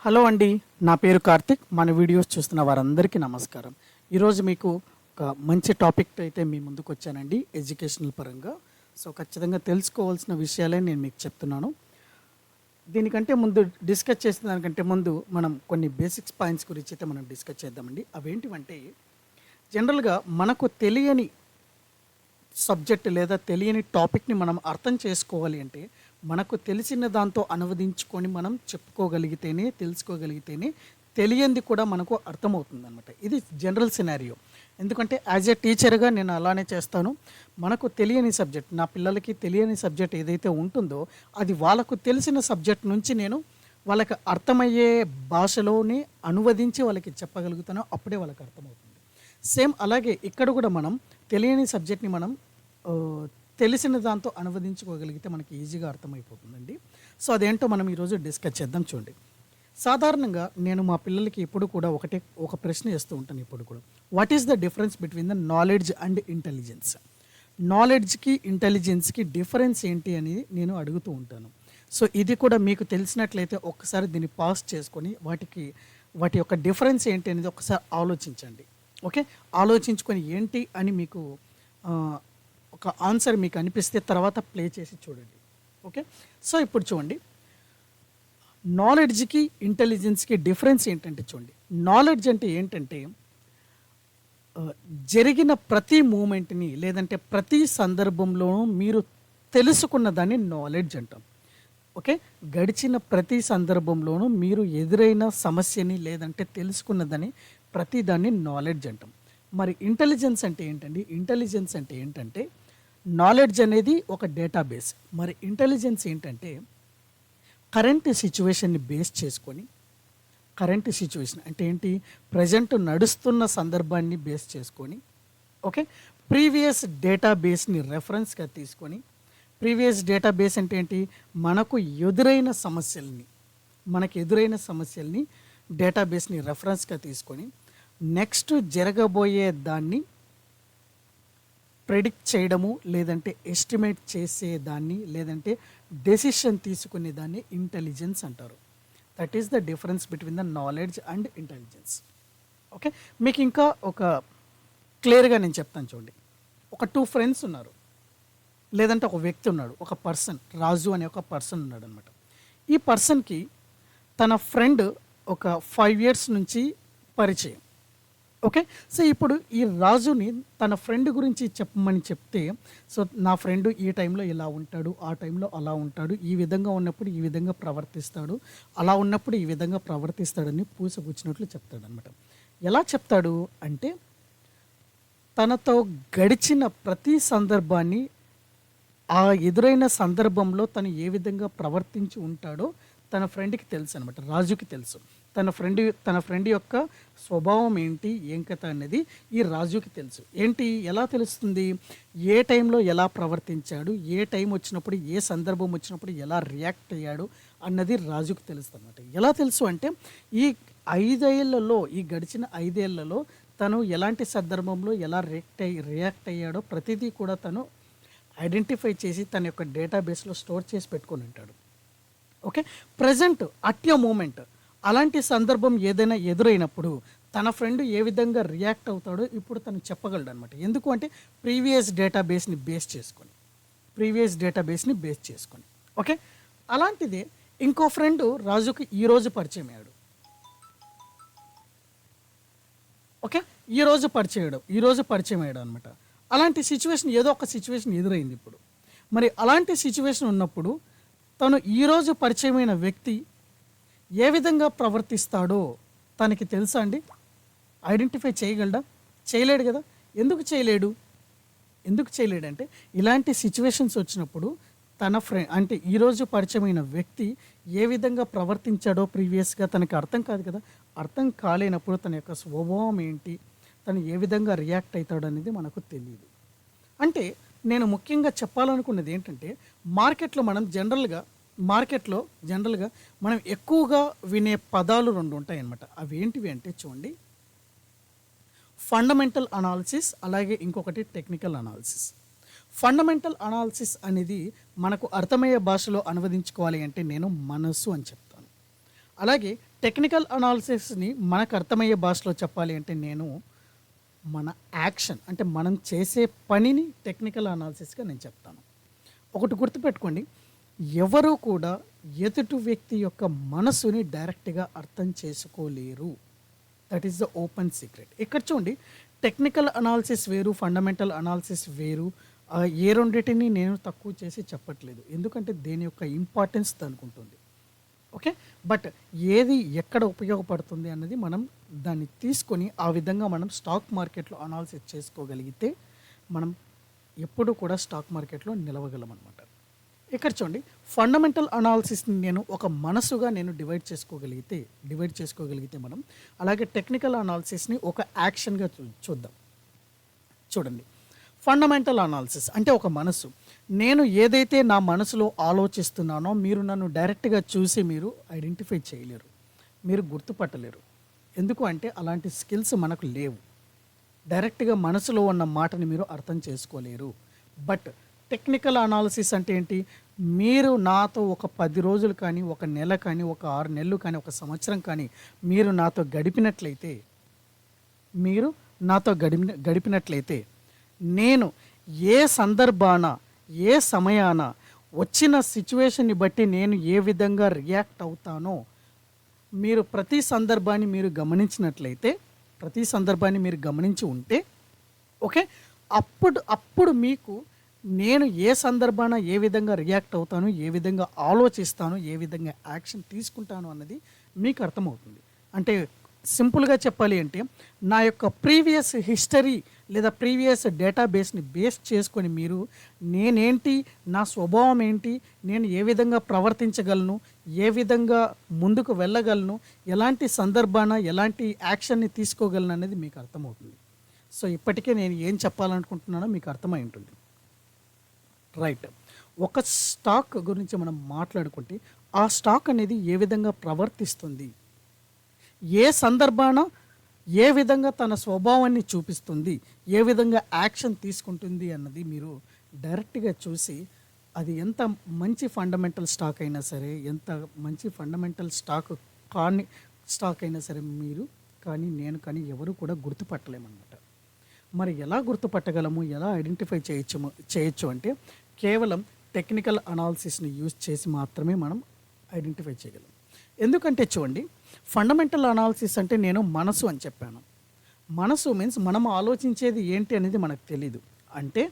Hello అండి, నా పేరు కార్తిక్. మన వీడియోస్ చూస్తున్న వారందరికీ నమస్కారం. ఈరోజు మీకు ఒక మంచి టాపిక్ అయితే మీ ముందుకు వచ్చానండి, ఎడ్యుకేషనల్ పరంగా. సో ఖచ్చితంగా తెలుసుకోవాల్సిన విషయాలే నేను మీకు చెప్తున్నాను. దీనికంటే ముందు డిస్కస్ చేసిన దానికంటే ముందు మనం కొన్ని బేసిక్స్ పాయింట్స్ గురించి అయితే మనం డిస్కస్ చేద్దామండి. అవేంటివంటే, జనరల్గా మనకు తెలియని సబ్జెక్ట్ లేదా తెలియని టాపిక్ని మనం అర్థం చేసుకోవాలి అంటే మనకు తెలిసిన దాంతో అనువదించుకొని మనం చెప్పుకోగలిగితేనే, తెలుసుకోగలిగితేనే తెలియంది కూడా మనకు అర్థమవుతుంది అనమాట. ఇది జనరల్ సినారియో. ఎందుకంటే యాజ్ ఏ టీచర్గా నేను అలానే చేస్తాను. మనకు తెలియని సబ్జెక్ట్, నా పిల్లలకి తెలియని సబ్జెక్ట్ ఏదైతే ఉంటుందో అది వాళ్ళకు తెలిసిన సబ్జెక్ట్ నుంచి నేను వాళ్ళకి అర్థమయ్యే భాషలోనే అనువదించి వాళ్ళకి చెప్పగలుగుతాను. అప్పుడే వాళ్ళకి అర్థమవుతుంది. సేమ్ అలాగే ఇక్కడ కూడా మనం తెలియని సబ్జెక్ట్ని మనం తెలిసిన దాంతో అనువదించుకోగలిగితే మనకి ఈజీగా అర్థమైపోతుందండి. సో అదేంటో మనం ఈరోజు డిస్కస్ చేద్దాం. చూడండి, సాధారణంగా నేను మా పిల్లలకి ఎప్పుడు కూడా ఒక ప్రశ్న వేస్తూ ఉంటాను ఇప్పుడు కూడా. What is the difference between the knowledge and intelligence? నాలెడ్జ్కి ఇంటెలిజెన్స్కి డిఫరెన్స్ ఏంటి అని నేను అడుగుతూ ఉంటాను. సో ఇది కూడా మీకు తెలిసినట్లయితే ఒక్కసారి దీన్ని పాస్ చేసుకొని వాటి యొక్క డిఫరెన్స్ ఏంటి అనేది ఒకసారి ఆలోచించండి. ఓకే, ఆలోచించుకొని ఏంటి అని మీకు ఒక ఆన్సర్ మీకు అనిపిస్తే తర్వాత ప్లే చేసి చూడండి. ఓకే, సో ఇప్పుడు చూడండి, నాలెడ్జ్కి ఇంటెలిజెన్స్కి డిఫరెన్స్ ఏంటంటే చూడండి, నాలెడ్జ్ అంటే ఏంటంటే జరిగిన ప్రతి మూమెంట్ని లేదంటే ప్రతి సందర్భంలోనూ మీరు తెలుసుకున్న దాన్ని నాలెడ్జ్ అంటాం. ఓకే, గడిచిన ప్రతి సందర్భంలోనూ మీరు ఎదురైన సమస్యని లేదంటే తెలుసుకున్నదని ప్రతి దాన్ని నాలెడ్జ్ అంటాం. మరి ఇంటెలిజెన్స్ అంటే ఏంటండి? ఇంటెలిజెన్స్ అంటే ఏంటంటే నాలెడ్జ్ అనేది ఒక డేటాబేస్. మరి ఇంటెలిజెన్స్ ఏంటంటే కరెంట్ సిచ్యువేషన్ని బేస్ చేసుకొని, కరెంట్ సిచ్యువేషన్ అంటే ఏంటి, ప్రజెంట్ నడుస్తున్న సందర్భాన్ని బేస్ చేసుకొని, ఓకే, ప్రీవియస్ డేటాబేస్ని రెఫరెన్స్గా తీసుకొని, ప్రీవియస్ డేటాబేస్ అంటే ఏంటి, మనకు ఎదురైన సమస్యల్ని డేటాబేస్ని రెఫరెన్స్గా తీసుకొని నెక్స్ట్ జరగబోయే దాన్ని ప్రెడిక్ట్ చేయడము లేదంటే ఎస్టిమేట్ చేసేదాన్ని లేదంటే డెసిషన్ తీసుకునేదాన్ని ఇంటెలిజెన్స్ అంటారు. That is the difference between the knowledge and intelligence. Okay, మీకు ఇంకా ఒక క్లియర్గా నేను చెప్తాను. చూడండి, ఒక 2 ఫ్రెండ్స్ ఉన్నారు, లేదంటే ఒక వ్యక్తి ఉన్నాడు, ఒక పర్సన్, రాజు అనే ఒక పర్సన్ ఉన్నాడు అనమాట. ఈ పర్సన్కి తన ఫ్రెండ్ ఒక 5 years నుంచి పరిచయం. ఓకే, సో ఇప్పుడు ఈ రాజుని తన ఫ్రెండ్ గురించి చెప్పమని చెప్తే, సో నా ఫ్రెండ్ ఈ టైంలో ఇలా ఉంటాడు, ఆ టైంలో అలా ఉంటాడు, ఈ విధంగా ఉన్నప్పుడు ఈ విధంగా ప్రవర్తిస్తాడు, అలా ఉన్నప్పుడు ఈ విధంగా ప్రవర్తిస్తాడని పూసగుచ్చినట్లు చెప్తాడు అనమాట. ఎలా చెప్తాడు అంటే, తనతో గడిచిన ప్రతి సందర్భాన్ని, ఆ ఎదురైన సందర్భంలో తను ఏ విధంగా ప్రవర్తించి ఉంటాడో తన ఫ్రెండ్కి తెలుసు అనమాట, రాజుకి తెలుసు. తన ఫ్రెండ్ యొక్క స్వభావం ఏంటి, ఏం కథ అనేది ఈ రాజుకి తెలుసు. ఏంటి, ఎలా తెలుస్తుంది, ఏ టైంలో ఎలా ప్రవర్తించాడు, ఏ టైం వచ్చినప్పుడు, ఏ సందర్భం వచ్చినప్పుడు ఎలా రియాక్ట్ అయ్యాడు అన్నది రాజుకి తెలుస్తుంది అనమాట. ఎలా తెలుసు అంటే, ఈ గడిచిన 5 ఏళ్లలో తను ఎలాంటి సందర్భంలో ఎలా రియాక్ట్ అయ్యాడో ప్రతిదీ కూడా తను ఐడెంటిఫై చేసి తన యొక్క డేటాబేస్లో స్టోర్ చేసి పెట్టుకొని ఉంటాడు. Okay, present at a moment అలాంటి సందర్భం ఏదైనా ఎదురైనప్పుడు తన ఫ్రెండ్ ఏ విధంగా రియాక్ట్ అవుతాడో ఇప్పుడు తను చెప్పగలడు అనమాట. ఎందుకు అంటే ప్రీవియస్ డేటాబేస్ని బేస్ చేసుకొని. ఓకే, అలాంటిదే ఇంకో ఫ్రెండ్ రాజుకి ఈరోజు పరిచయం అయ్యాడు. ఓకే, ఈరోజు పరిచయం అయ్యాడు అనమాట. అలాంటి సిచ్యువేషన్, ఏదో ఒక సిచ్యువేషన్ ఎదురైంది ఇప్పుడు. మరి అలాంటి సిచ్యువేషన్ ఉన్నప్పుడు తను ఈరోజు పరిచయమైన వ్యక్తి ఏ విధంగా ప్రవర్తిస్తాడో తనకి తెలుసా అండి? ఐడెంటిఫై చేయగలడా? చేయలేడు కదా. ఎందుకు చేయలేడంటే ఇలాంటి సిచ్యువేషన్స్ వచ్చినప్పుడు తన ఫ్రెండ్ అంటే ఈరోజు పరిచయమైన వ్యక్తి ఏ విధంగా ప్రవర్తించాడో ప్రీవియస్గా తనకి అర్థం కాదు కదా. అర్థం కాలేనప్పుడు తన యొక్క స్వభావం ఏంటి, తను ఏ విధంగా రియాక్ట్ అవుతాడు అనేది మనకు తెలియదు. అంటే నేను ముఖ్యంగా చెప్పాలనుకున్నది ఏంటంటే, మార్కెట్లో జనరల్గా మనం ఎక్కువగా వినే పదాలు 2 ఉంటాయి అన్నమాట. అవి ఏంటివి అంటే చూడండి, ఫండమెంటల్ అనాలిసిస్, అలాగే ఇంకొకటి టెక్నికల్ అనాలిసిస్. ఫండమెంటల్ అనాలిసిస్ అనేది మనకు అర్థమయ్యే భాషలో అనువదించుకోవాలి అంటే నేను మనస్సు అని చెప్తాను. అలాగే టెక్నికల్ అనాలిసిస్ని మనకు అర్థమయ్యే భాషలో చెప్పాలి అంటే నేను మన యాక్షన్ అంటే మనం చేసే పనిని టెక్నికల్ అనాలిసిస్గా నేను చెప్తాను. ఒకటి గుర్తుపెట్టుకోండి, ఎవరు కూడా ఎదుటి వ్యక్తి యొక్క మనసుని డైరెక్ట్గా అర్థం చేసుకోలేరు. That is the open secret. ఇక్కడ చూడండి, టెక్నికల్ అనాలిసిస్ వేరు, ఫండమెంటల్ అనాలిసిస్ వేరు. ఏ రెండింటిని నేను తక్కువ చేసి చెప్పట్లేదు, ఎందుకంటే దేని యొక్క ఇంపార్టెన్స్ దానికి ఉంటుంది. ఓకే, బట్ ఏది ఎక్కడ ఉపయోగపడుతుంది అన్నది మనం దాన్ని తీసుకొని ఆ విధంగా మనం స్టాక్ మార్కెట్లో అనాలిసిస్ చేసుకోగలిగితే మనం ఎప్పుడు కూడా స్టాక్ మార్కెట్లో నిలవగలం అనమాట. ఇక్కడ చూడండి, ఫండమెంటల్ అనాలిసిస్ని నేను ఒక మనసుగా నేను డివైడ్ చేసుకోగలిగితే మనం, అలాగే టెక్నికల్ అనాలిసిస్ని ఒక యాక్షన్గా చూద్దాం. చూడండి, ఫండమెంటల్ అనాలిసిస్ అంటే ఒక మనసు. నేను ఏదైతే నా మనసులో ఆలోచిస్తున్నానో మీరు నన్ను డైరెక్ట్గా చూసి మీరు ఐడెంటిఫై చేయలేరు, మీరు గుర్తుపట్టలేరు. ఎందుకు అంటే అలాంటి స్కిల్స్ మనకు లేవు. డైరెక్ట్గా మనసులో ఉన్న మాటని మీరు అర్థం చేసుకోలేరు. బట్ టెక్నికల్ అనాలిసిస్ అంటే ఏంటి? మీరు నాతో ఒక 10 రోజులు కానీ, ఒక నెల కానీ, ఒక 6 నెలలు కానీ, ఒక సంవత్సరం కానీ మీరు నాతో గడిపినట్లయితే నేను ఏ సందర్భాన, ఏ సమయాన, వచ్చిన సిచ్యువేషన్ని బట్టి నేను ఏ విధంగా రియాక్ట్ అవుతానో మీరు ప్రతి సందర్భాన్ని మీరు గమనించి ఉంటే, ఓకే, అప్పుడు మీకు నేను ఏ సందర్భాన ఏ విధంగా రియాక్ట్ అవుతాను, ఏ విధంగా ఆలోచిస్తాను, ఏ విధంగా యాక్షన్ తీసుకుంటాను అన్నది మీకు అర్థమవుతుంది. అంటే సింపుల్గా చెప్పాలి అంటే నా యొక్క ప్రీవియస్ హిస్టరీ లేదా ప్రీవియస్ డేటాబేస్ని బేస్ చేసుకొని మీరు నేనేంటి, నా స్వభావం ఏంటి, నేను ఏ విధంగా ప్రవర్తించగలను, ఏ విధంగా ముందుకు వెళ్ళగలను, ఎలాంటి సందర్భాన ఎలాంటి యాక్షన్ని తీసుకోగలను అనేది మీకు అర్థమవుతుంది. సో ఇప్పటికే నేను ఏం చెప్పాలనుకుంటున్నానో మీకు అర్థమై ఉంటుంది. రైట్, ఒక స్టాక్ గురించి మనం మాట్లాడుకుంటే ఆ స్టాక్ అనేది ఏ విధంగా ప్రవర్తిస్తుంది, ఏ సందర్భాన ఏ విధంగా తన స్వభావాన్ని చూపిస్తుంది, ఏ విధంగా యాక్షన్ తీసుకుంటుంది అన్నది మీరు డైరెక్ట్గా చూసి అది ఎంత మంచి ఫండమెంటల్ స్టాక్ అయినా సరే, ఎంత మంచి ఫండమెంటల్ స్టాక్ అయినా సరే మీరు కానీ నేను కానీ ఎవరు కూడా గుర్తుపట్టలేమన్నమాట. మరి ఎలా గుర్తుపట్టగలము, ఎలా ఐడెంటిఫై చేయొచ్చు అంటే కేవలం టెక్నికల్ అనాలిసిస్ని యూజ్ చేసి మాత్రమే మనం ఐడెంటిఫై చేయగలం. ఎందుకంటే చూడండి, ఫండమెంటల్ అనాలిసిస్ అంటే నేను మనసు అని చెప్పాను. మనసు మీన్స్ మనం ఆలోచించేది ఏంటి అనేది మనకు తెలీదు. అంటే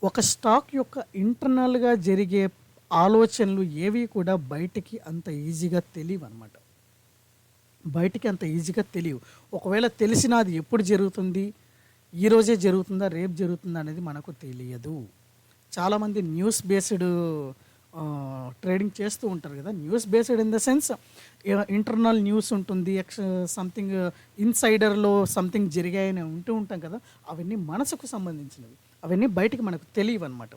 ఒక స్టాక్ యొక్క ఇంటర్నల్గా జరిగే ఆలోచనలు ఏవి కూడా బయటికి అంత ఈజీగా తెలియవు అనమాట. ఒకవేళ తెలిసినా అది ఎప్పుడు జరుగుతుంది, ఈరోజే జరుగుతుందా, రేపు జరుగుతుందా అనేది మనకు తెలియదు. చాలామంది న్యూస్ బేస్డ్ ట్రేడింగ్ చేస్తూ ఉంటారు కదా. News based in the sense internal news ఉంటుంది, సంథింగ్ ఇన్సైడర్లో సంథింగ్ జరిగాయని ఉంటాం కదా. అవన్నీ మనసుకు సంబంధించినవి, అవన్నీ బయటికి మనకు తెలియవు అనమాట.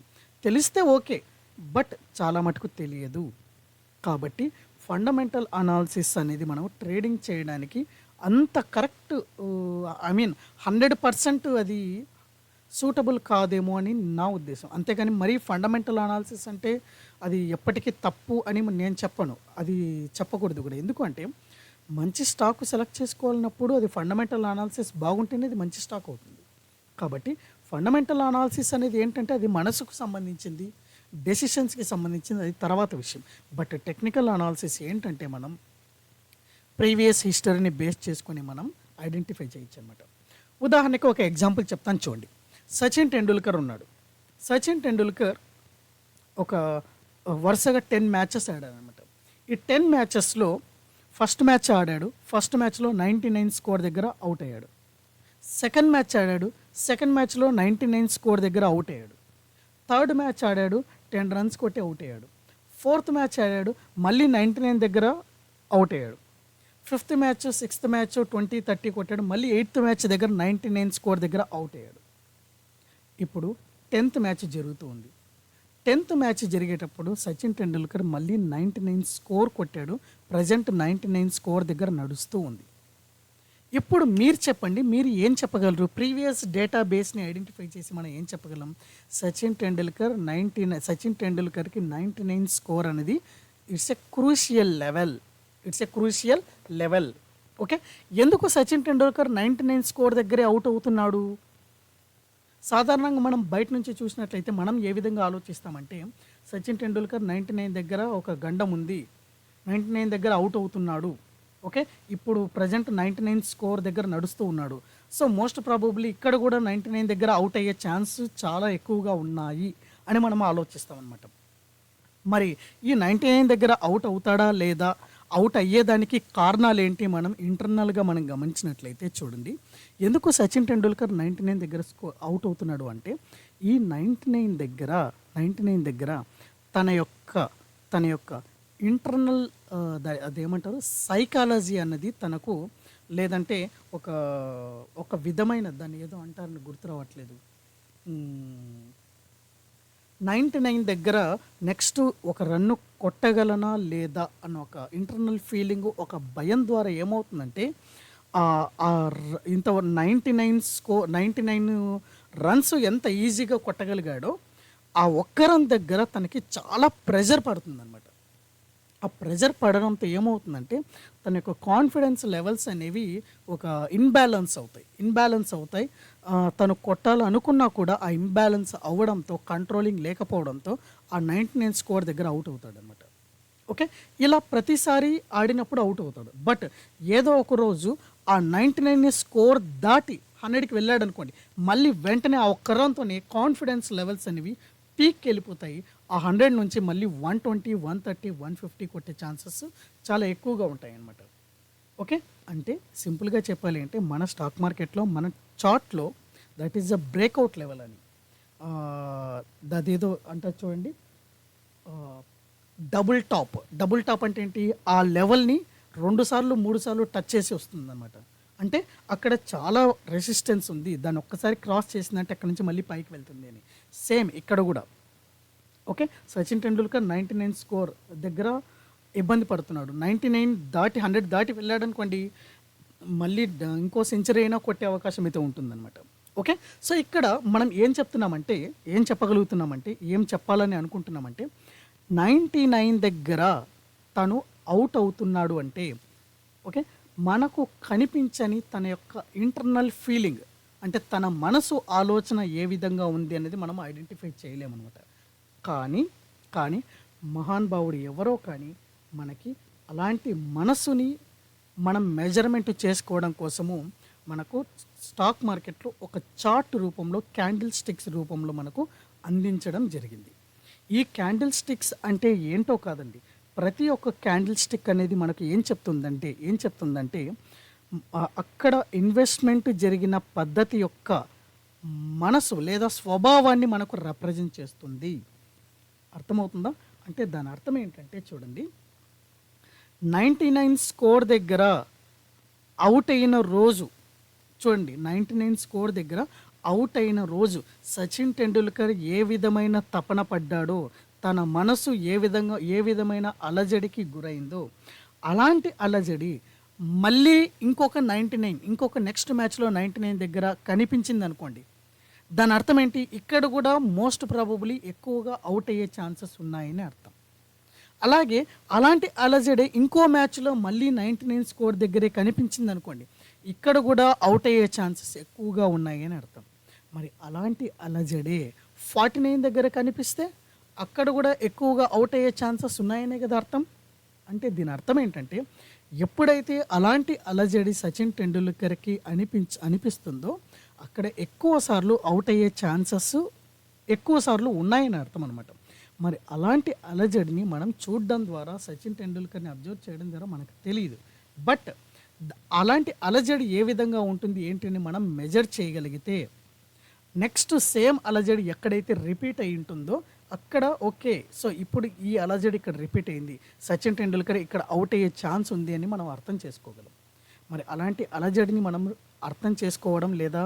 తెలిస్తే ఓకే, బట్ చాలా మటుకు తెలియదు. కాబట్టి ఫండమెంటల్ అనాలిసిస్ అనేది మనం ట్రేడింగ్ చేయడానికి అంత కరెక్ట్, 100% అది సూటబుల్ కాదేమో అని నా ఉద్దేశం. అంతేగాని మరీ ఫండమెంటల్ అనాలిసిస్ అంటే అది ఎప్పటికీ తప్పు అని నేను చెప్పను, అది చెప్పకూడదు కూడా. ఎందుకంటే మంచి స్టాక్ సెలెక్ట్ చేసుకోవాలన్నప్పుడు అది ఫండమెంటల్ అనాలిసిస్ బాగుంటేనే అది మంచి స్టాక్ అవుతుంది. కాబట్టి ఫండమెంటల్ అనాలిసిస్ అనేది ఏంటంటే అది మనసుకు సంబంధించింది, డెసిషన్స్కి సంబంధించింది, అది తర్వాత విషయం. బట్ టెక్నికల్ అనాలిసిస్ ఏంటంటే మనం ప్రీవియస్ హిస్టరీని బేస్ చేసుకొని మనం ఐడెంటిఫై చేయొచ్చు అనమాట. ఉదాహరణకి ఒక ఎగ్జాంపుల్ చెప్తాను చూడండి. సచిన్ టెండూల్కర్ ఉన్నాడు. సచిన్ టెండూల్కర్ ఒక వరుసగా 10 మ్యాచెస్ ఆడాడు అనమాట. ఈ 10 మ్యాచెస్లో ఫస్ట్ మ్యాచ్ ఆడాడు, ఫస్ట్ మ్యాచ్లో 99 స్కోర్ దగ్గర అవుట్ అయ్యాడు. సెకండ్ మ్యాచ్ ఆడాడు, సెకండ్ మ్యాచ్లో 99 స్కోర్ దగ్గర అవుట్ అయ్యాడు. థర్డ్ మ్యాచ్ ఆడాడు, 10 రన్స్ కొట్టి అవుట్ అయ్యాడు. ఫోర్త్ మ్యాచ్ ఆడాడు, మళ్ళీ 99 దగ్గర అవుట్ అయ్యాడు. ఫిఫ్త్ మ్యాచ్, సిక్స్త్ మ్యాచ్ 20, 30 కొట్టాడు. మళ్ళీ 8th మ్యాచ్ దగ్గర 99 స్కోర్ దగ్గర అవుట్ అయ్యాడు. ఇప్పుడు 10th మ్యాచ్ జరుగుతూ ఉంది. 10th మ్యాచ్ జరిగేటప్పుడు సచిన్ టెండూల్కర్ మళ్ళీ 99 స్కోర్ కొట్టాడు. ప్రజెంట్ 99 స్కోర్ దగ్గర నడుస్తూ ఉంది. ఇప్పుడు మీరు చెప్పండి, మీరు ఏం చెప్పగలరు? ప్రీవియస్ డేటాబేస్ని ఐడెంటిఫై చేసి మనం ఏం చెప్పగలం? సచిన్ టెండూల్కర్కి 99 స్కోర్ అనేది it's a crucial level. It's a crucial level. Okay, ఎందుకు సచిన్ టెండూల్కర్ 99 స్కోర్ దగ్గరే అవుట్ అవుతున్నాడు? సాధారణంగా మనం బయట నుంచి చూసినట్లయితే మనం ఏ విధంగా ఆలోచిస్తామంటే, సచిన్ టెండూల్కర్ 99 దగ్గర ఒక గండం ఉంది, 99 దగ్గర అవుట్ అవుతున్నాడు. ఓకే, ఇప్పుడు ప్రజెంట్ 99 స్కోర్ దగ్గర నడుస్తూ ఉన్నాడు. సో మోస్ట్ ప్రాబబ్లీ ఇక్కడ కూడా 99 దగ్గర అవుట్ అయ్యే ఛాన్స్ చాలా ఎక్కువగా ఉన్నాయి అని మనం ఆలోచిస్తాం అనమాట. మరి ఈ 99 దగ్గర అవుట్ అవుతాడా లేదా, అవుట్ అయ్యేదానికి కారణాలు ఏంటి, మనం ఇంటర్నల్గా మనం గమనించినట్లయితే చూడండి, ఎందుకు సచిన్ టెండూల్కర్ 99 దగ్గర అవుట్ అవుతున్నాడు అంటే, ఈ 99 దగ్గర తన యొక్క ఇంటర్నల్ అదేమంటారు సైకాలజీ అన్నది తనకు, లేదంటే ఒక ఒక విధమైన దాన్ని ఏదో అంటారని గుర్తు రావట్లేదు. 99 దగ్గర నెక్స్ట్ ఒక రన్ను కొట్టగలనా లేదా అన్న ఒక ఇంటర్నల్ ఫీలింగ్, ఒక భయం ద్వారా ఏమవుతుందంటే ఇంత 99 రన్స్ ఎంత ఈజీగా కొట్టగలిగాడో ఆ ఒక్క రన్ దగ్గర తనకి చాలా ప్రెషర్ పడుతుందన్నమాట. ఆ ప్రెషర్ పడడంతో ఏమవుతుందంటే తన యొక్క కాన్ఫిడెన్స్ లెవెల్స్ అనేవి ఒక ఇన్బ్యాలెన్స్ అవుతాయి. తను కొట్టాలనుకున్నా కూడా ఆ ఇంబ్యాలెన్స్ అవ్వడంతో, కంట్రోలింగ్ లేకపోవడంతో ఆ 99 స్కోర్ దగ్గర అవుట్ అవుతాడు అనమాట. ఓకే, ఇలా ప్రతిసారి ఆడినప్పుడు అవుట్ అవుతాడు. బట్ ఏదో ఒక రోజు ఆ 99 స్కోర్ దాటి 100కి వెళ్ళాడు అనుకోండి, మళ్ళీ వెంటనే ఆ ఒక్క రన్తోనే కాన్ఫిడెన్స్ లెవెల్స్ అనేవి పీక్కి వెళ్ళిపోతాయి. ఆ 100 నుంచి మళ్ళీ 120, 130, 150 కొట్టే ఛాన్సెస్ చాలా ఎక్కువగా ఉంటాయి అన్నమాట. ఓకే, అంటే సింపుల్గా చెప్పాలి అంటే మన స్టాక్ మార్కెట్లో, మన చార్ట్లో that is the breakout level అని, అదేదో అంటారు చూడండి, డబుల్ టాప్ అంటే ఏంటి, ఆ లెవెల్ని 2 సార్లు 3 సార్లు టచ్ చేసి వస్తుంది అనమాట. అంటే అక్కడ చాలా రెసిస్టెన్స్ ఉంది, దాన్ని ఒక్కసారి క్రాస్ చేసిందంటే అక్కడ నుంచి మళ్ళీ పైకి వెళ్తుంది అని. సేమ్ ఇక్కడ కూడా. ఓకే, సచిన్ టెండూల్కర్ 99 స్కోర్ దగ్గర ఇబ్బంది పడుతున్నాడు. 99 దాటి 100 దాటి వెళ్ళాడు అనుకోండి, మళ్ళీ ఇంకో సెంచరీ అయినా కొట్టే అవకాశం అయితే ఉంటుందన్నమాట. ఓకే, సో ఇక్కడ మనం ఏం చెప్పగలుగుతున్నామంటే, ఏం చెప్పాలని అనుకుంటున్నామంటే, 99 దగ్గర తను అవుట్ అవుతున్నాడు అంటే, ఓకే, మనకు కనిపించని తన యొక్క ఇంటర్నల్ ఫీలింగ్, అంటే తన మనసు ఆలోచన ఏ విధంగా ఉంది అనేది మనం ఐడెంటిఫై చేయలేమన్నమాట. కానీ మహానుభావుడు ఎవరో కానీ మనకి అలాంటి మనసుని మనం మెజర్మెంట్ చేసుకోవడం కోసము మనకు స్టాక్ మార్కెట్లో ఒక చార్ట్ రూపంలో, క్యాండిల్ స్టిక్స్ రూపంలో మనకు అందించడం జరిగింది. ఈ క్యాండిల్ స్టిక్స్ అంటే ఏంటో కాదండి, ప్రతి ఒక్క క్యాండిల్ స్టిక్ అనేది మనకు ఏం చెప్తుందంటే అక్కడ ఇన్వెస్ట్మెంట్ జరిగిన పద్ధతి యొక్క మనసు లేదా స్వభావాన్ని మనకు రిప్రజెంట్ చేస్తుంది. అర్థమవుతుందా? అంటే దాని అర్థం ఏంటంటే చూడండి, 99 స్కోర్ దగ్గర అవుట్ అయిన రోజు చూడండి, 99 స్కోర్ దగ్గర అవుట్ అయిన రోజు సచిన్ టెండూల్కర్ ఏ విధమైన తపన పడ్డాడో, తన మనసు ఏ విధమైన అలజడికి గురైందో, అలాంటి అలజడి మళ్ళీ ఇంకొక నెక్స్ట్ మ్యాచ్లో 99 దగ్గర కనిపించింది అనుకోండి, దాని అర్థం ఏంటి, ఇక్కడ కూడా మోస్ట్ ప్రాబబులీ ఎక్కువగా అవుట్ అయ్యే ఛాన్సెస్ ఉన్నాయని అర్థం. అలాగే అలాంటి అలజడి ఇంకో మ్యాచ్లో మళ్ళీ 99 స్కోర్ దగ్గరే కనిపించింది అనుకోండి, ఇక్కడ కూడా అవుట్ అయ్యే ఛాన్సెస్ ఎక్కువగా ఉన్నాయని అర్థం. మరి అలాంటి అలజడే 49 దగ్గర కనిపిస్తే అక్కడ కూడా ఎక్కువగా అవుట్ అయ్యే ఛాన్సెస్ ఉన్నాయనే కదా అర్థం. అంటే దీని అర్థం ఏంటంటే, ఎప్పుడైతే అలాంటి అలజడి సచిన్ టెండూల్కర్కి అనిపిస్తుందో అక్కడ ఎక్కువ సార్లు అవుట్ అయ్యే ఛాన్సెస్ ఎక్కువ సార్లు ఉన్నాయని అర్థం అనమాట. మరి అలాంటి అలజడిని మనం చూడడం ద్వారా, సచిన్ టెండూల్కర్ని అబ్జర్వ్ చేయడం ద్వారా మనకు తెలియదు. బట్ అలాంటి అలజడి ఏ విధంగా ఉంటుంది ఏంటని మనం మెజర్ చేయగలిగితే, నెక్స్ట్ సేమ్ అలజడి ఎక్కడైతే రిపీట్ అయి ఉంటుందో అక్కడ ఓకే, సో ఇప్పుడు ఈ అలజడి ఇక్కడ రిపీట్ అయింది, సచిన్ టెండూల్కర్ ఇక్కడ అవుట్ అయ్యే ఛాన్స్ ఉంది అని మనం అర్థం చేసుకోగలం. మరి అలాంటి అలజడిని మనం అర్థం చేసుకోవడం లేదా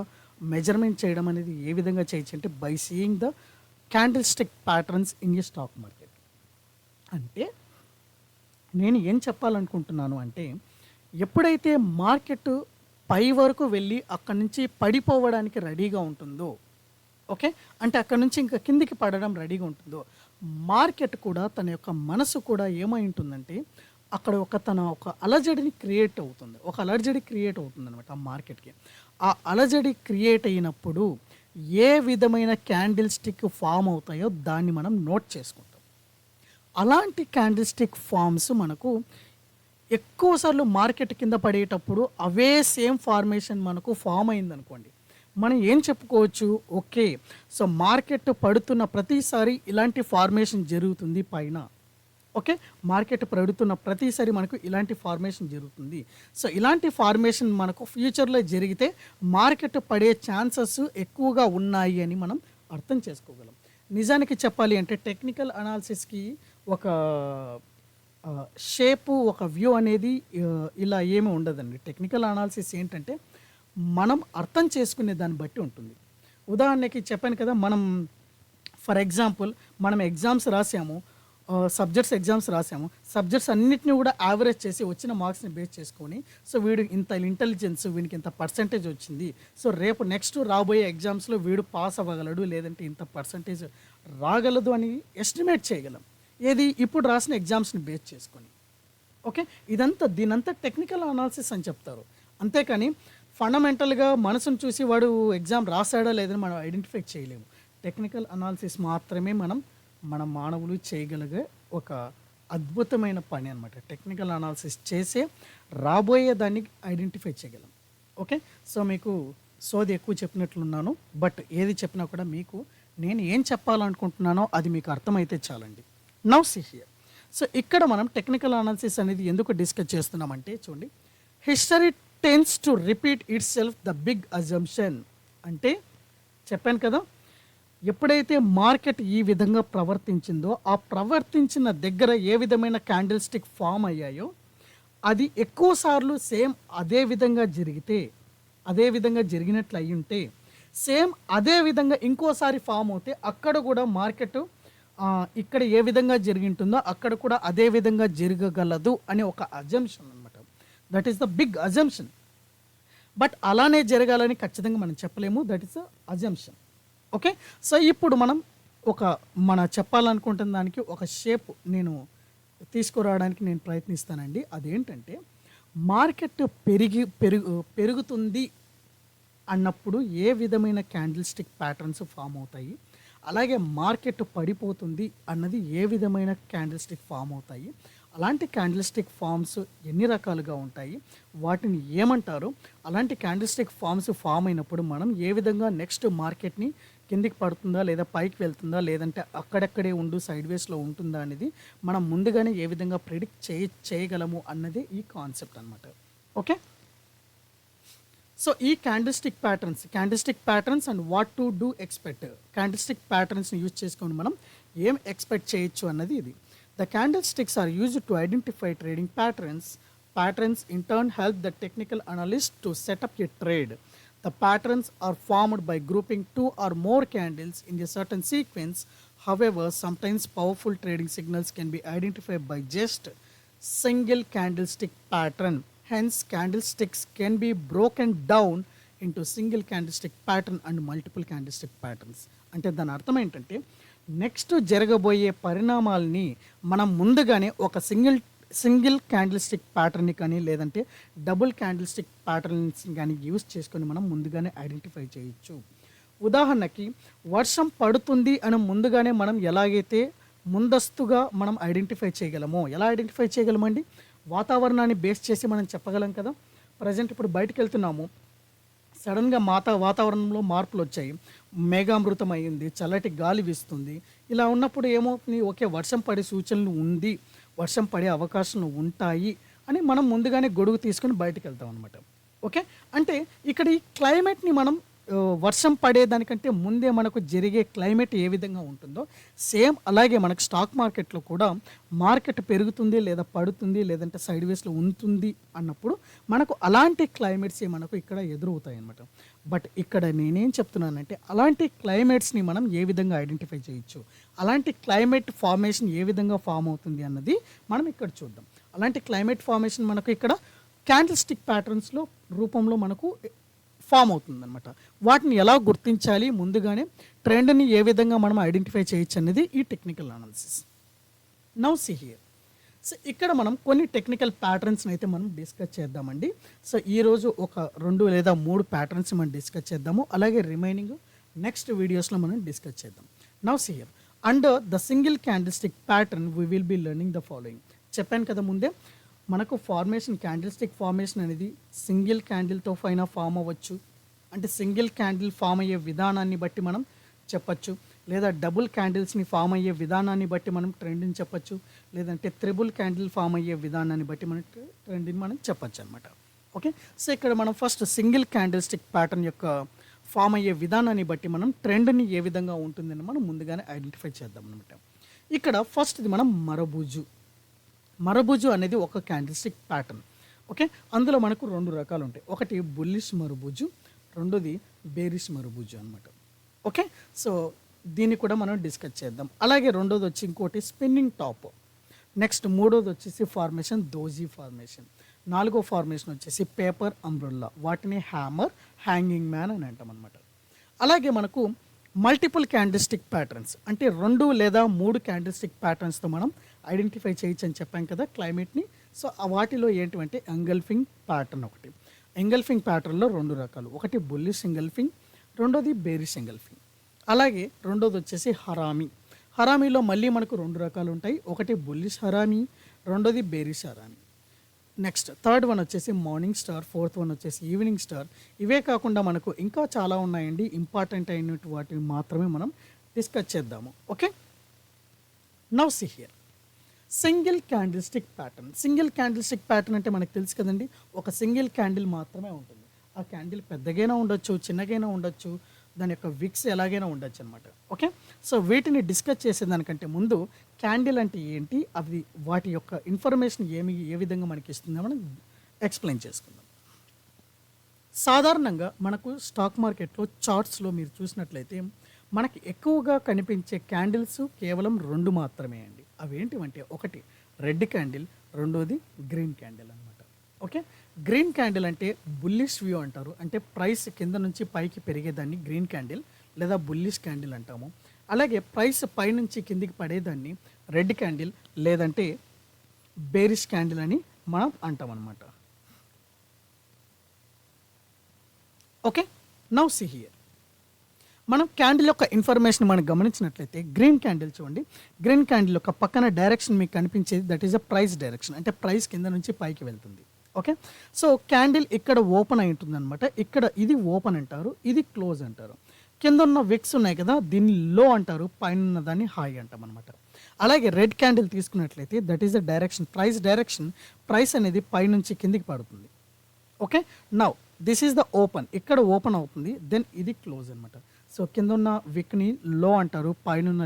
మెజర్మెంట్ చేయడం అనేది ఏ విధంగా చేయొచ్చు అంటే, by seeing the candle stick patterns in a stock market. అంటే నేను ఏం చెప్పాలనుకుంటున్నాను అంటే, ఎప్పుడైతే మార్కెట్ పై వరకు వెళ్ళి అక్కడి నుంచి పడిపోవడానికి రెడీగా ఉంటుందో, ఓకే, అంటే అక్కడ నుంచి ఇంకా కిందికి పడడం రెడీగా ఉంటుందో, మార్కెట్ కూడా తన యొక్క మనసు కూడా ఏమై ఉంటుందంటే అక్కడ ఒక అలజడిని క్రియేట్ అవుతుంది. ఒక అలజడి క్రియేట్ అవుతుందనమాట ఆ మార్కెట్‌కి. ఆ అలజడి క్రియేట్ అయినప్పుడు ఏ విధమైన క్యాండిల్ స్టిక్ ఫార్మ్ అవుతాయో దాన్ని మనం నోట్ చేసుకుంటాం. అలాంటి క్యాండిల్ స్టిక్ ఫార్మ్స్ మనకు ఎక్కువ సార్లు మార్కెట్ కింద పడేటప్పుడు అవే సేమ్ ఫార్మేషన్ మనకు ఫామ్ అయిందనుకోండి. మనం ఏం చెప్పుకోవచ్చు? ఓకే. సో, మార్కెట్ పడుతున్న ప్రతిసారి ఇలాంటి ఫార్మేషన్ జరుగుతుంది పైన. ఓకే. మార్కెట్ పడుతున్న ప్రతిసారి మనకు ఇలాంటి ఫార్మేషన్ జరుగుతుంది. సో, ఇలాంటి ఫార్మేషన్ మనకు ఫ్యూచర్‌లో జరిగితే మార్కెట్ పడే ఛాన్సెస్ ఎక్కువగా ఉన్నాయి అని మనం అర్థం చేసుకోగలం. నిజానికి చెప్పాలి అంటే టెక్నికల్ అనాలిసిస్‌కి ఒక షేపు, ఒక వ్యూ అనేది ఇలా ఏమి ఉండదండి. టెక్నికల్ అనాలిసిస్ ఏంటంటే మనం అర్థం చేసుకునే దాన్ని బట్టి ఉంటుంది. ఉదాహరణకి చెప్పాను కదా! ఫర్ ఎగ్జాంపుల్ మనం ఎగ్జామ్స్ రాసాము. సబ్జెక్ట్స్ ఎగ్జామ్స్ రాసాము. సబ్జెక్ట్స్ అన్నిటిని కూడా యావరేజ్ చేసి వచ్చిన మార్క్స్‌ని బేస్ చేసుకొని, సో, వీడు ఇంత ఇంటెలిజెన్స్, వీనికి ఇంత పర్సెంటేజ్ వచ్చింది. సో, రేపు నెక్స్ట్ రాబోయే ఎగ్జామ్స్‌లో వీడు పాస్ అవ్వగలడు, లేదంటే ఇంత పర్సెంటేజ్ రాగలదు అని ఎస్టిమేట్ చేయగలం. ఏది? ఇప్పుడు రాసిన ఎగ్జామ్స్‌ని బేస్ చేసుకొని. ఓకే. దీనంతా టెక్నికల్ అనాలిసిస్ అని చెప్తారు. అంతేకాని ఫండమెంటల్‌గా మనసును చూసి వాడు ఎగ్జామ్ రాసాడా లేదని మనం ఐడెంటిఫై చేయలేము. టెక్నికల్ అనాలిసిస్ మాత్రమే మన మానవులు చేయగలిగే ఒక అద్భుతమైన పని అనమాట. టెక్నికల్ అనాలిసిస్ చేసే రాబోయే దాన్ని ఐడెంటిఫై చేయగలం. ఓకే. సో, మీకు సోది ఎక్కువ చెప్పినట్లున్నాను. బట్ ఏది చెప్పినా కూడా మీకు నేను ఏం చెప్పాలనుకుంటున్నానో అది మీకు అర్థమైతే చాలండి. Now see here. సో, ఇక్కడ మనం టెక్నికల్ అనాలిసిస్ అనేది ఎందుకు డిస్కస్ చేస్తున్నామంటే చూడండి, history tends to repeat itself the big assumption. అంటే చెప్పాను కదా, ఎప్పుడైతే మార్కెట్ ఈ విధంగా ప్రవర్తించిందో ఆ ప్రవర్తించిన దగ్గర ఏ విధమైన క్యాండిల్ స్టిక్ ఫామ్ అయ్యాయో అది ఎక్కువ సార్లు సేమ్ అదే విధంగా జరిగినట్లు అయి ఉంటే, సేమ్ అదే విధంగా ఇంకోసారి ఫామ్ అవుతే అక్కడ కూడా మార్కెట్ ఇక్కడ ఏ విధంగా జరిగింటుందో అక్కడ కూడా అదే విధంగా జరగగలదు అనే ఒక అజంప్షన్ అనమాట. That is the big assumption. But అలానే జరగాలని ఖచ్చితంగా మనం చెప్పలేము. That is the assumption. Okay. So, ఇప్పుడు మన చెప్పాలనుకుంటున్న దానికి ఒక షేప్ నేను తీసుకురావడానికి నేను ప్రయత్నిస్తానండి. అదేంటంటే మార్కెట్ పెరుగుతుంది అన్నప్పుడు ఏ విధమైన క్యాండిల్ స్టిక్ ప్యాటర్న్స్ ఫామ్ అవుతాయి, అలాగే మార్కెట్ పడిపోతుంది అన్నది ఏ విధమైన క్యాండిల్ స్టిక్ ఫామ్ అవుతాయి, అలాంటి క్యాండిల్ స్టిక్ ఫామ్స్ ఎన్ని రకాలుగా ఉంటాయి, వాటిని ఏమంటారు, అలాంటి క్యాండిల్ స్టిక్ ఫామ్స్ ఫామ్ అయినప్పుడు మనం ఏ విధంగా నెక్స్ట్ మార్కెట్ని కిందికి పడుతుందా లేదా పైకి వెళ్తుందా లేదంటే అక్కడక్కడే ఉండు సైడ్ వేస్లో ఉంటుందా అనేది మనం ముందుగానే ఏ విధంగా ప్రిడిక్ట్ చేయగలము అన్నది ఈ కాన్సెప్ట్ అనమాట. ఓకే. సో, ఈ candlestick patterns and what to do expect, candlestick ప్యాటర్న్స్ని యూజ్ చేసుకొని మనం ఏం ఎక్స్పెక్ట్ చేయొచ్చు అన్నది ఇది. The candlesticks are used to identify trading patterns in turn help the technical analyst to set up a trade. The patterns are formed by grouping two or more candles in a certain sequence. However, sometimes powerful trading signals can be identified by just single candlestick pattern. Hence, candlesticks can be broken down into single candlestick pattern and multiple candlestick patterns. అంటే దాని అర్థం ఏంటంటే next జరగబోయే పరిణామాలని మనం ముందుగానే ఒక single candle stick ప్యాటర్న్ని కానీ లేదంటే డబుల్ క్యాండిల్ స్టిక్ ప్యాటర్న్స్ కానీ యూస్ చేసుకొని మనం ముందుగానే ఐడెంటిఫై చేయొచ్చు. ఉదాహరణకి వర్షం పడుతుంది అని ముందుగానే మనం ఎలాగైతే ముందస్తుగా మనం ఐడెంటిఫై చేయగలమో, ఎలా ఐడెంటిఫై చేయగలమండి? వాతావరణాన్ని బేస్ చేసి మనం చెప్పగలం కదా. ప్రజెంట్ ఇప్పుడు బయటకు వెళ్తున్నాము, సడన్గా వాతావరణంలో మార్పులు వచ్చాయి, మేఘామృతం అయ్యింది, చల్లటి గాలి వీస్తుంది. ఇలా ఉన్నప్పుడు ఏమవుతుంది? ఓకే, వర్షం పడే సూచనలు ఉంది, వర్షం పడే అవకాశాలు ఉంటాయి అని మనం ముందుగానే గొడుగు తీసుకొని బయటకు వెళ్తాం అనమాట. ఓకే. అంటే ఇక్కడ ఈ క్లైమేట్ని మనం వర్షం పడేదానికంటే ముందే మనకు జరిగే క్లైమేట్ ఏ విధంగా ఉంటుందో సేమ్ అలాగే మనకు స్టాక్ మార్కెట్లో కూడా మార్కెట్ పెరుగుతుంది లేదా పడుతుంది లేదంటే సైడ్ వేస్లో ఉంటుంది అన్నప్పుడు మనకు అలాంటి క్లైమేట్స్ మనకు ఇక్కడ ఎదురవుతాయి అన్నమాట. బట్ ఇక్కడ నేనేం చెప్తున్నానంటే అలాంటి క్లైమేట్స్ని మనం ఏ విధంగా ఐడెంటిఫై చేయొచ్చు, అలాంటి క్లైమేట్ ఫార్మేషన్ ఏ విధంగా ఫామ్ అవుతుంది అన్నది మనం ఇక్కడ చూద్దాం. అలాంటి క్లైమేట్ ఫార్మేషన్ మనకు ఇక్కడ క్యాండిల్ స్టిక్ ప్యాటర్న్స్లో రూపంలో మనకు ఫామ్ అవుతుందన్నమాట. వాటిని ఎలా గుర్తించాలి, ముందుగానే ట్రెండ్ని ఏ విధంగా మనం ఐడెంటిఫై చేయొచ్చు అనేది ఈ technical analysis. Now see here. So ఇక్కడ మనం కొన్ని టెక్నికల్ ప్యాటర్న్స్ని అయితే మనం డిస్కస్ చేద్దామండి. సో ఈరోజు ఒక 2 లేదా 3 ప్యాటర్న్స్ మనం డిస్కస్ చేద్దాము. అలాగే రిమైనింగ్ నెక్స్ట్ వీడియోస్లో మనం డిస్కస్ చేద్దాం. Now see here under the single candlestick pattern we will be learning the following. చెప్పాను కదా ముందే, మనకు ఫార్మేషన్ క్యాండిల్స్టిక్ ఫార్మేషన్ అనేది సింగిల్ క్యాండిల్తో పైన ఫామ్ అవ్వచ్చు. అంటే సింగిల్ క్యాండిల్ ఫామ్ అయ్యే విధానాన్ని బట్టి మనం చెప్పచ్చు, లేదా డబుల్ క్యాండిల్స్ని ఫామ్ అయ్యే విధానాన్ని బట్టి మనం ట్రెండ్ని చెప్పచ్చు, లేదంటే త్రిబుల్ క్యాండిల్ ఫామ్ అయ్యే విధానాన్ని బట్టి మనం ట్రెండ్ని మనం చెప్పచ్చు అనమాట. ఓకే, సో ఇక్కడ మనం ఫస్ట్ సింగిల్ క్యాండిల్స్టిక్ ప్యాటర్న్ యొక్క ఫామ్ అయ్యే విధానాన్ని బట్టి మనం ట్రెండ్ని ఏ విధంగా ఉంటుందని మనం ముందుగానే ఐడెంటిఫై చేద్దాం అనమాట. ఇక్కడ ఫస్ట్ది మనం మరబూజు అనేది ఒక క్యాండిల్స్టిక్ ప్యాటర్న్. ఓకే, అందులో మనకు 2 రకాలు ఉంటాయి. ఒకటి బుల్లిష్ మరబూజు, రెండోది బేరిష్ మరబూజు అనమాట. ఓకే, సో దీన్ని కూడా మనం డిస్కస్ చేద్దాం. అలాగే రెండోది వచ్చి ఇంకోటి స్పిన్నింగ్ టాప్. నెక్స్ట్ మూడోది వచ్చేసి ఫార్మేషన్ దోజీ ఫార్మేషన్. 4వ ఫార్మేషన్ వచ్చేసి పేపర్ అంబ్రెల్లా, వాటిని హ్యామర్, హ్యాంగింగ్ మ్యాన్ అని అంటాం అనమాట. అలాగే మనకు మల్టిపుల్ క్యాండిల్స్టిక్ ప్యాటర్న్స్, అంటే 2 లేదా 3 క్యాండిల్స్టిక్ ప్యాటర్న్స్తో మనం ఐడెంటిఫై చేయొచ్చు అని చెప్పాం కదా క్లైమేట్ని. సో వాటిలో ఏంటంటే ఎంగల్ఫింగ్ ప్యాటర్న్ ఒకటి. ఎంగల్ఫింగ్ ప్యాటర్న్లో 2 రకాలు, ఒకటి బుల్లిష్ ఎంగల్ఫింగ్, రెండోది బేరిష్ ఎంగల్ఫింగ్. అలాగే రెండోది వచ్చేసి హరామీలో మళ్ళీ మనకు 2 రకాలు ఉంటాయి, ఒకటి బుల్లిష్ హరామీ, రెండోది bearish harami. Next third one వచ్చేసి మార్నింగ్ స్టార్, ఫోర్త్ వన్ వచ్చేసి ఈవినింగ్ స్టార్. ఇవే కాకుండా మనకు ఇంకా చాలా ఉన్నాయండి, ఇంపార్టెంట్ అయినట్టు వాటిని మాత్రమే మనం డిస్కస్ చేద్దాము. Okay, now see here single candlestick pattern అంటే మనకు తెలుసు కదండి, ఒక సింగిల్ క్యాండిల్ మాత్రమే ఉంటుంది. ఆ క్యాండిల్ పెద్దగైనా ఉండొచ్చు, చిన్నగైనా ఉండొచ్చు, దాని యొక్క విక్స్ ఎలాగైనా ఉండొచ్చు అనమాట. ఓకే, సో వీటిని డిస్కస్ చేసేదానికంటే ముందు క్యాండిల్ అంటే ఏంటి, అవి వాటి యొక్క ఇన్ఫర్మేషన్ ఏ విధంగా మనకి ఇస్తుందో మనం ఎక్స్ప్లెయిన్ చేసుకుందాం. సాధారణంగా మనకు స్టాక్ మార్కెట్లో చార్ట్స్లో మీరు చూసినట్లయితే మనకి ఎక్కువగా కనిపించే క్యాండిల్స్ కేవలం 2 మాత్రమే అండి. అవేంటివంటే ఒకటి రెడ్ క్యాండిల్, రెండోది గ్రీన్ క్యాండిల్ అనమాట. ఓకే, గ్రీన్ క్యాండిల్ అంటే బుల్లిష్ వ్యూ అంటారు, అంటే ప్రైస్ కింద నుంచి పైకి పెరిగేదాన్ని గ్రీన్ క్యాండిల్ లేదా బుల్లిష్ క్యాండిల్ అంటాము. అలాగే ప్రైస్ పైనుంచి కిందికి పడేదాన్ని రెడ్ క్యాండిల్ లేదంటే బేరిష్ క్యాండిల్ అని మనం అంటాం అనమాట. ఓకే, నౌ సీ హియర్ మనం క్యాండిల్ యొక్క ఇన్ఫర్మేషన్ మనం గమనించినట్లయితే గ్రీన్ క్యాండిల్ చూడండి, గ్రీన్ క్యాండిల్ యొక్క పక్కన డైరెక్షన్ మీకు కనిపించేది that is a price direction, అంటే ప్రైస్ కింద నుంచి పైకి వెళ్తుంది. ఓకే, సో క్యాండిల్ ఇక్కడ ఓపెన్ అయి ఉంటుంది అనమాట. ఇక్కడ ఇది ఓపెన్ అంటారు, ఇది క్లోజ్ అంటారు. కింద ఉన్న విక్స్ ఉన్నాయి కదా, దీన్ని లో అంటారు, పైన ఉన్న దాన్ని హై అంటాం అనమాట. అలాగే రెడ్ క్యాండిల్ తీసుకున్నట్లయితే that is the direction, price అనేది పైనుంచి కిందికి పడుతుంది. Okay, now this is the open, ఇక్కడ ఓపెన్ అవుతుంది, దెన్ ఇది క్లోజ్ అనమాట. సో కింద ఉన్న విక్ని లో అంటారు, పైన ఉన్న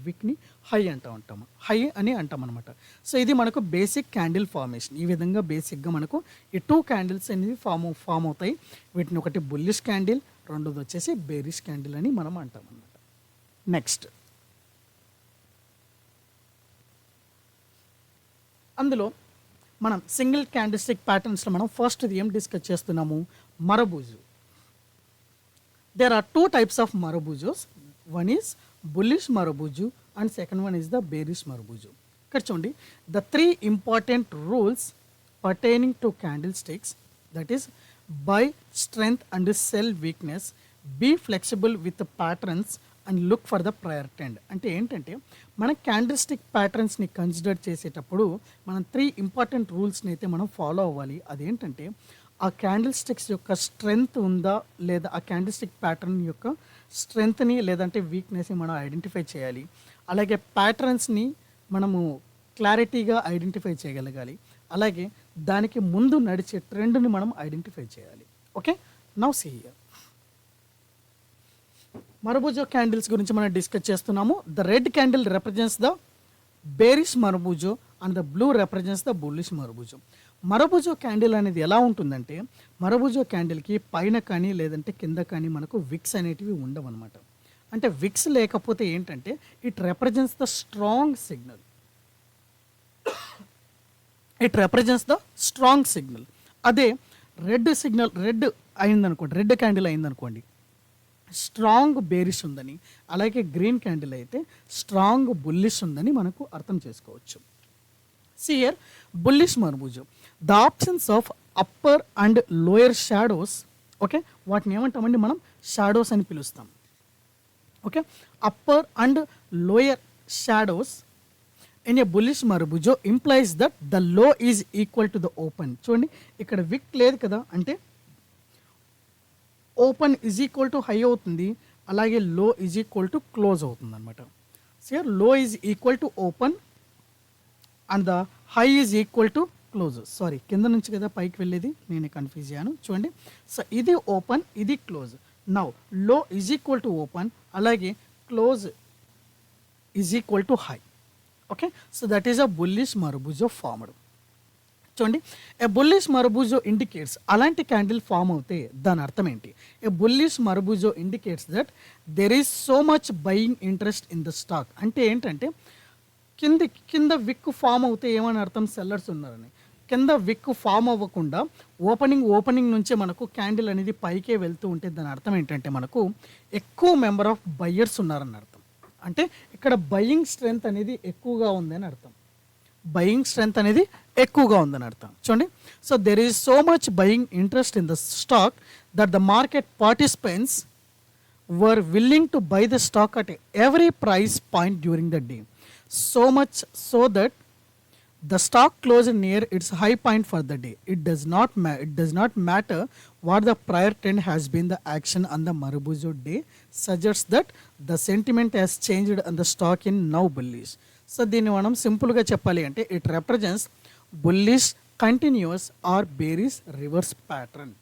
విక్ని హై అంటాము, హై అని అంటాం అనమాట. సో ఇది మనకు బేసిక్ క్యాండిల్ ఫార్మేషన్. ఈ విధంగా బేసిక్గా మనకు ఈ 2 క్యాండిల్స్ అనేది ఫామ్ అవుతాయి. వీటిని ఒకటి బుల్లిష్ క్యాండిల్, రెండోది వచ్చేసి బేరిష్ క్యాండిల్ అని మనం అంటాం అనమాట. నెక్స్ట్ అందులో మనం సింగిల్ క్యాండిల్స్టిక్ ప్యాటర్న్స్లో మనం ఫస్ట్ ఏం డిస్కస్ చేస్తున్నాము, మరబూజు. There are 2 types of marabujos. One is bullish marabuju and second one is the bearish marabuju. ఇక్కడ చూడండి, the 3 important rules pertaining to candlesticks, that is buy strength and sell weakness, be flexible with the patterns and look for the prior trend. అంటే ఏంటంటే మన candlestick ప్యాటర్న్స్ని consider చేసేటప్పుడు మనం 3 important రూల్స్ని అయితే మనం ఫాలో అవ్వాలి. అదేంటంటే ఆ క్యాండిల్ స్టిక్స్ యొక్క స్ట్రెంగ్త్ ఉందా లేదా, ఆ క్యాండిల్ స్టిక్ ప్యాటర్న్ యొక్క స్ట్రెంగ్త్ని లేదంటే వీక్నెస్ని మనం ఐడెంటిఫై చేయాలి. అలాగే ప్యాటర్న్స్ని మనము క్లారిటీగా ఐడెంటిఫై చేయగలగాలి. అలాగే దానికి ముందు నడిచే ట్రెండ్ని మనం ఐడెంటిఫై చేయాలి. Okay, now see here marubozu candles గురించి మనం డిస్కస్ చేస్తున్నాము. The red candle represents the bearish marubozu and the blue represents the bullish marubozu. Marubozu candle అనేది ఎలా ఉంటుందంటే, మరబూజో క్యాండిల్కి పైన కానీ లేదంటే కింద కానీ మనకు విక్స్ అనేటివి ఉండవు అనమాట. అంటే విక్స్ లేకపోతే ఏంటంటే it represents the strong signal. అదే రెడ్ అయిందనుకోండి, రెడ్ క్యాండిల్ అయిందనుకోండి, స్ట్రాంగ్ బేరిష్ ఉందని, అలాగే గ్రీన్ క్యాండిల్ అయితే స్ట్రాంగ్ బుల్లిష్ ఉందని మనకు అర్థం చేసుకోవచ్చు. See here, bullish Marbujo. The options of upper and lower shadows, okay, వాటిని ఏమంటామండి మనం షాడోస్ అని పిలుస్తాం. Okay, upper and lower shadows in a bullish marubozu implies that the low is equal to the open. చూడండి ఇక్కడ wick లేదు కదా, అంటే open is equal to high అవుతుంది, అలాగే లో ఈజ్ ఈక్వల్ టు క్లోజ్ అవుతుంది అనమాట. సో లో is equal to open and the high is equal to close. Sorry, కింద నుంచి కదా పైకి వెళ్ళేది, నేను కన్ఫ్యూజ్ అయ్యాను. చూడండి, సో ఇది ఓపెన్, ఇది close. Now low is equal to open, అలాగే close is equal to high. Okay, so that is a bullish marubozu formed. చూడండి, ఏ బుల్లిష్ మర్బుజో ఇండికేట్స్, అలాంటి క్యాండిల్ ఫామ్ అవుతే దాని అర్థం ఏంటి? A bullish marubozu indicates that there is so much buying interest in the stock. అంటే ఏంటంటే కింద విక్ ఫామ్ అవుతే ఏమని అర్థం? సెల్లర్స్ ఉన్నారని. కింద విక్ ఫామ్ అవ్వకుండా ఓపెనింగ్ నుంచే మనకు క్యాండిల్ అనేది పైకే వెళ్తూ ఉంటే దాని అర్థం ఏంటంటే మనకు ఎక్కువ మెంబర్ ఆఫ్ బయ్యర్స్ ఉన్నారని అర్థం. అంటే ఇక్కడ బయింగ్ స్ట్రెంగ్త్ అనేది ఎక్కువగా ఉందని అర్థం. బయింగ్ స్ట్రెంగ్త్ అనేది ఎక్కువగా ఉందని అర్థం. చూడండి, so there is so much buying interest in the stock that the market participants were willing to buy the stock at every price point during the day, so much so that the stock closed near its high point for the day. It does not matter what the prior trend has been. The action on the Marbujo day suggests that the sentiment has changed on the stock in now bullish. So దీన్ని మనం సింపుల్గా చెప్పాలి అంటే it represents bullish continues or bearish reverse pattern.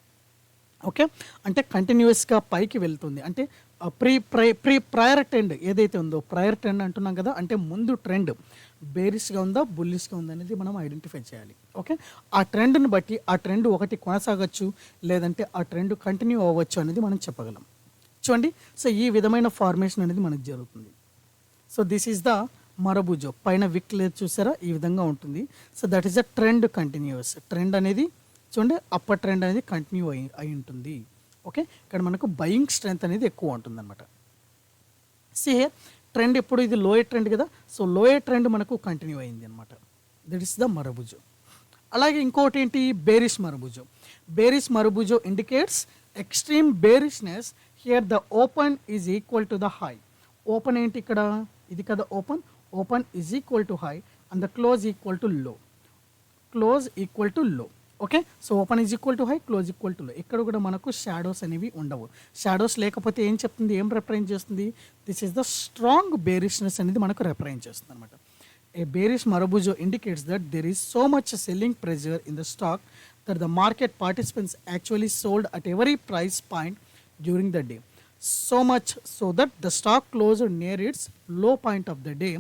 Okay, అంటే కంటిన్యూస్గా పైకి వెళ్తుంది. అంటే ప్రయర్ ట్రెండ్ ఏదైతే ఉందో, ప్రయర్ ట్రెండ్ అంటున్నాం కదా, అంటే ముందు ట్రెండ్ బేరిష్గా ఉందా బుల్లిష్గా ఉందా అనేది మనం ఐడెంటిఫై చేయాలి. ఓకే, ఆ ట్రెండ్ని బట్టి ఆ ట్రెండ్ ఒకటి కొనసాగచ్చు, లేదంటే ఆ ట్రెండ్ కంటిన్యూ అవ్వచ్చు అనేది మనం చెప్పగలం. చూడండి, సో ఈ విధమైన ఫార్మేషన్ అనేది మనకు జరుగుతుంది. So this is the marubozu. పైన విక్ లేదు చూసారా, ఈ విధంగా ఉంటుంది. So that is the trend continues. Trend అనేది చూడండి, అప్పర్ ట్రెండ్ అనేది కంటిన్యూ అయి ఉంటుంది. ఓకే, ఇక్కడ మనకు బయింగ్ స్ట్రెంత్ అనేది ఎక్కువ ఉంటుంది అనమాట. సి హియర్, ట్రెండ్ ఇప్పుడు ఇది లోయర్ ట్రెండ్ కదా, సో లోయర్ ట్రెండ్ మనకు కంటిన్యూ అయింది అనమాట. That is the marubozu. అలాగే ఇంకోటి ఏంటి? Bearish marubozu. Bearish marubozu indicates extreme bearishness. Here the open is equal to the high. Open ఏంటి ఇక్కడ? ఇది కదా open. Open is equal to high and the close equal to low. Close equal to low. Okay, so open is equal to high, close equal to low. ఇక్కడ కూడా మనకు shadows అనేవి ఉండవు. Shadows లేకపోతే ఏం చెప్తుంది, ఏం రిప్రజెంట్ చేస్తుంది? This is the strong bearishness అనేది మనకు రిప్రజెంట్ చేస్తుంది అనమాట. A bearish marubozu indicates that there is so much selling pressure in the stock that the market participants actually sold at every price point during the day, so much so that the stock closed near its low point of the day.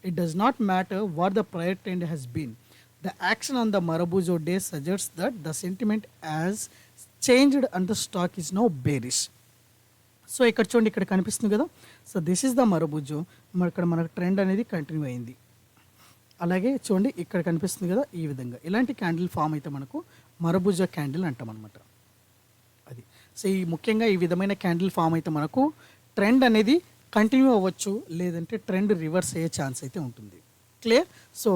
It does not matter what the prior trend has been. The action on the Marbujo day suggests that the sentiment has changed and the stock is now bearish. So ఇక్కడ చూడండి, ఇక్కడ కనిపిస్తుంది కదా, so this is the మరబుజో. ఇక్కడ మనకు trend అనేది continue అయింది. అలాగే చూడండి, ఇక్కడ కనిపిస్తుంది కదా, ఈ విధంగా ఇలాంటి క్యాండిల్ ఫామ్ అయితే మనకు మరబుజో క్యాండిల్ అంటాం అనమాట. అది సో ఈ ముఖ్యంగా ఈ విధమైన క్యాండిల్ ఫామ్ అయితే మనకు ట్రెండ్ అనేది కంటిన్యూ అవ్వచ్చు, లేదంటే ట్రెండ్ రివర్స్ అయ్యే ఛాన్స్ అయితే ఉంటుంది. క్లియర్? సో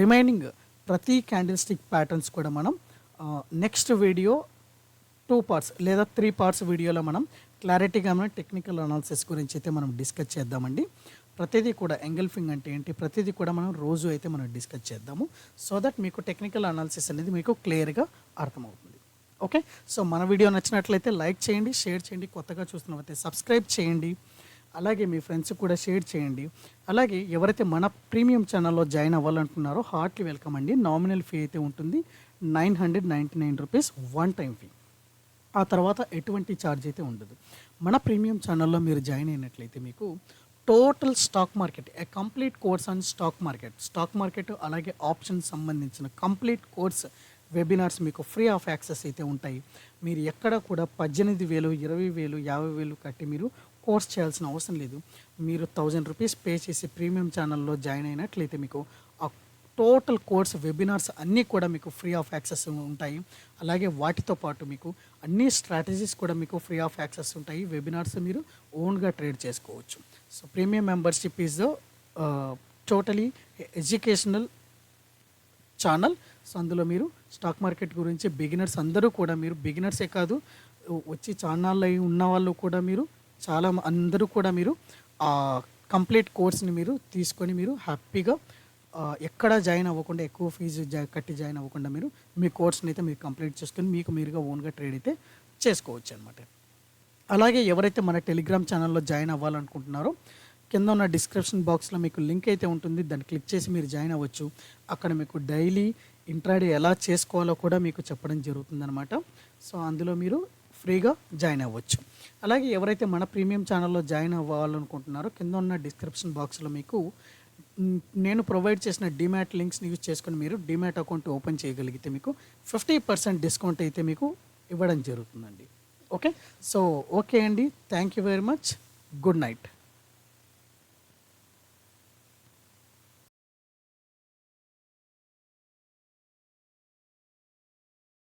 రిమైనింగ్ ప్రతి క్యాండిల్ స్టిక్ ప్యాటర్న్స్ కూడా మనం నెక్స్ట్ వీడియో 2 parts లేదా 3 parts వీడియోలో మనం క్లారిటీగా మనం టెక్నికల్ అనాలిసిస్ గురించి అయితే మనం డిస్కస్ చేద్దామండి. ప్రతిదీ కూడా ఎంగల్ఫింగ్ అంటే ఏంటి, ప్రతిదీ కూడా మనం రోజు అయితే మనం డిస్కస్ చేద్దాము. సో దట్ మీకు టెక్నికల్ అనాలిసిస్ అనేది మీకు క్లియర్గా అర్థమవుతుంది. ఓకే, సో మన వీడియో నచ్చినట్లయితే లైక్ చేయండి, షేర్ చేయండి, కొత్తగా చూస్తున్నట్లయితే సబ్స్క్రైబ్ చేయండి, అలాగే మీ ఫ్రెండ్స్కి కూడా షేర్ చేయండి. అలాగే ఎవరైతే మన ప్రీమియం ఛానల్లో జాయిన్ అవ్వాలనుకున్నారో హార్ట్లీ వెల్కమ్ అండి. నామినల్ ఫీ అయితే ఉంటుంది 999 రూపీస్ వన్ టైం ఫీ. ఆ తర్వాత ఎటువంటి ఛార్జ్ అయితే ఉండదు. మన ప్రీమియం ఛానల్లో మీరు జాయిన్ అయినట్లయితే మీకు total stock market, A complete course on stock market అలాగే ఆప్షన్ సంబంధించిన కంప్లీట్ కోర్స్ వెబినార్స్ మీకు ఫ్రీ ఆఫ్ యాక్సెస్ అయితే ఉంటాయి. మీరు ఎక్కడ కూడా 18,000, 20,000, 50,000 కట్టి మీరు కోర్స్ చేయాల్సిన అవసరం లేదు. మీరు 1000 రూపీస్ పే చేసి ప్రీమియం ఛానల్లో జాయిన్ అయినట్లయితే మీకు ఆ టోటల్ కోర్స్ వెబినార్స్ అన్నీ కూడా మీకు ఫ్రీ ఆఫ్ యాక్సెస్ ఉంటాయి. అలాగే వాటితో పాటు మీకు అన్ని స్ట్రాటజీస్ కూడా మీకు ఫ్రీ ఆఫ్ యాక్సెస్ ఉంటాయి. వెబినార్స్ మీరు ఓన్గా ట్రేడ్ చేసుకోవచ్చు. So premium membership is totally educational channel. So అందులో మీరు స్టాక్ మార్కెట్ గురించి బిగినర్స్ అందరూ కూడా, మీరు బిగినర్సే కాదు, వచ్చి ఛానల్ అయి ఉన్న వాళ్ళు కూడా, మీరు చాలా అందరూ కూడా మీరు కంప్లీట్ కోర్స్ని మీరు తీసుకొని మీరు హ్యాపీగా ఎక్కడ జాయిన్ అవ్వకుండా, ఎక్కువ ఫీజు కట్టి జాయిన్ అవ్వకుండా మీరు మీ కోర్స్ని అయితే మీరు కంప్లీట్ చేసుకొని మీకు మీరుగా ఓన్గా ట్రేడ్ అయితే చేసుకోవచ్చు అనమాట. అలాగే ఎవరైతే మన టెలిగ్రామ్ ఛానల్లో జాయిన్ అవ్వాలనుకుంటున్నారో, కింద ఉన్న డిస్క్రిప్షన్ బాక్స్లో మీకు లింక్ అయితే ఉంటుంది, దాన్ని క్లిక్ చేసి మీరు జాయిన్ అవ్వచ్చు. అక్కడ మీకు డైలీ ఇంట్రాడే ఎలా చేసుకోవాలో కూడా మీకు చెప్పడం జరుగుతుందన్నమాట. సో అందులో మీరు ఫ్రీగా జాయిన్ అవ్వచ్చు. అలాగే ఎవరైతే మన ప్రీమియం ఛానల్లో జాయిన్ అవ్వాలనుకుంటున్నారో, కింద ఉన్న డిస్క్రిప్షన్ బాక్స్లో మీకు నేను ప్రొవైడ్ చేసిన డిమాట్ లింక్స్ని యూజ్ చేసుకొని మీరు డిమాట్ అకౌంట్ ఓపెన్ చేయగలిగితే మీకు 50% డిస్కౌంట్ అయితే మీకు ఇవ్వడం జరుగుతుందండి. ఓకే, సో ఓకే అండి, thank you very much, good night.